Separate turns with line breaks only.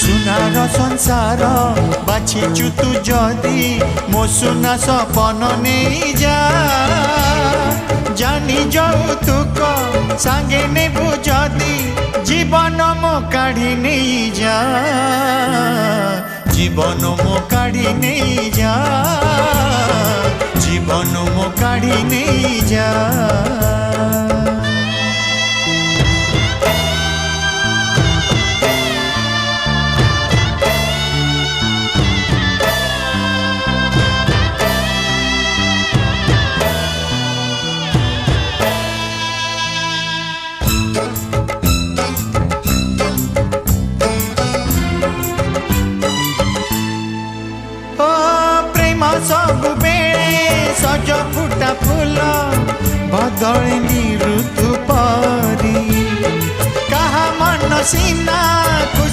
सुनार संसार बाछिचु तू जदि मो सुना सपन नहीं जा जानी यौतुक सांगे नेबु जदि जीवन मो काढ़ी नहीं जा जीवन मो काढ़ी नहीं जा जीवन मो काढ़ी नहीं जा। सबु बेले सज फुटा फूल बदलनी ऋतु परी कहा मन सीना खुशी